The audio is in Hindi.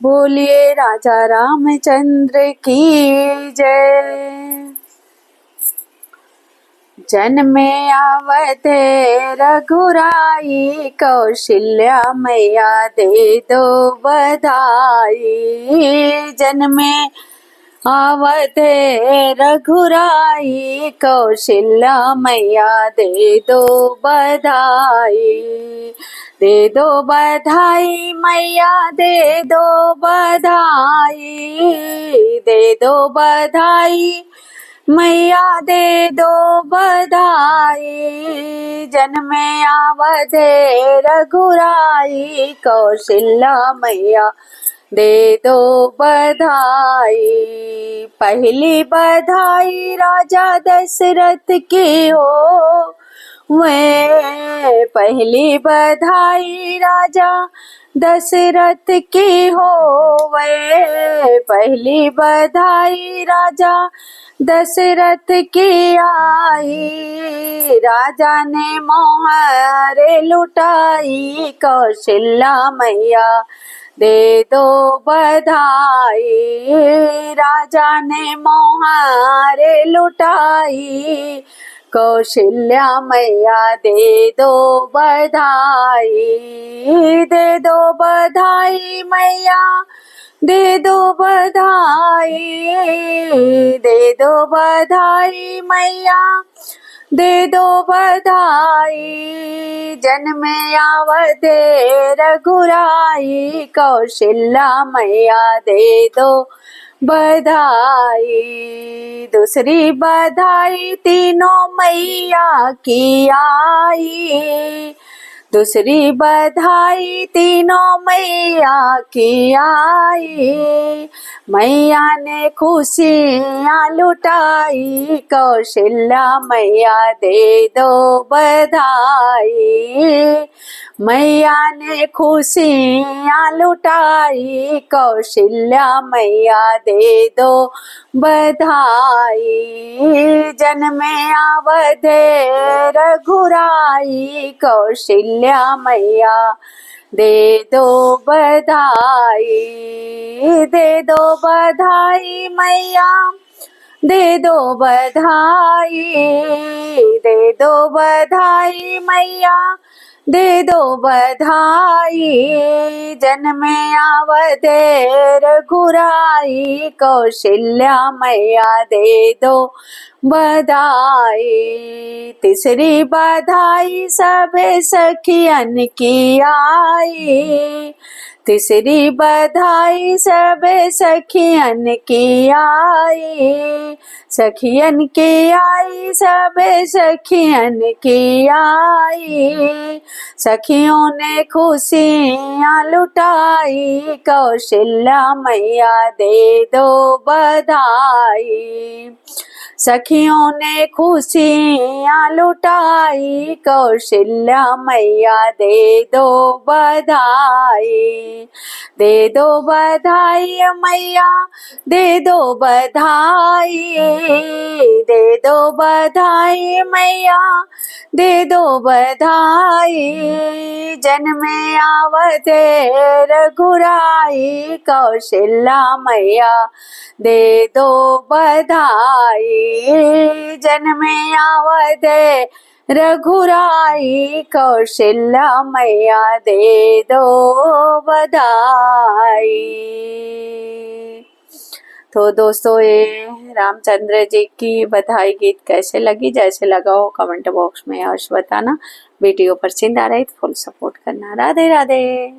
बोलिए राजा रामचंद्र की जय। जन्मे अवधे रघुराई, कौशल्या मैया दे दो बधाई। जन्मे अवधे रघुराई, कौशल्या मैया दे दो बधाई। दे दो बधाई मैया दे दो बधाई। दे दो बधाई मैया दे दो बधाई। जन्मे अवधे रघुराई, कौशल्या मैया दे दो बधाई। पहली बधाई राजा दशरथ की हो, वे पहली बधाई राजा दशरथ की हो। वे पहली बधाई राजा दशरथ की आई। राजा ने मोहर लुटाई, कौशल्या मैया दे दो बधाई। राजा ने मोहर लुटाई, कौशल्या मैया दे दो बधाई। दे दो बधाई मैया दे दो बधाई। दे दो बधाई मैया दे दो बधाई। जन्मे अवधे रघुराई, कौशल्या मैया दे दो बधाई। दूसरी बधाई तीनों मैया की आई। दूसरी बधाई तीनों मैया की आई। मैया ने खुशियाँ लुटाई, कौशल्या मैया दे दो बधाई। मैया ने खुशियाँ लुटाई, कौशल्या मैया दे दो बधाई। जन्मे अवधे रघुराई, कौशल्या मैया दे दो बधाई। दे दो बधाई मैया दे दो बधाई। दे दो बधाई मैया दे दो बधाई। जन्मे अवधे रघुराई, कौशल्या मैया दे दो बधाई। तीसरी बधाई सब सखियन की आई। तीसरी बधाई सब सखियन की आई। सखियन की आई सब सखियन की आई। सखियों ने खुशियाँ लुटाई, कौशल्या मैया दे दो बधाई। सखियों ने खुशियाँ लुटाई, कौशल्या मैया दे दो बधाई। दे दो बधाई मैया दे दो बधाई। दे दो बधाई मैया दे दो बधाई। जन्मे अवधे रघुराई, कौशल्या मैया दे दो बधाई। जन्मे अवधे रघुराई, कौशल्या मैया दे दो बधाई। तो दोस्तों ये रामचंद्र जी की बधाई गीत कैसे लगी, जैसे लगा हो कमेंट बॉक्स में अवश्य बताना। वीडियो पसंद आ रही तो फुल सपोर्ट करना। राधे राधे।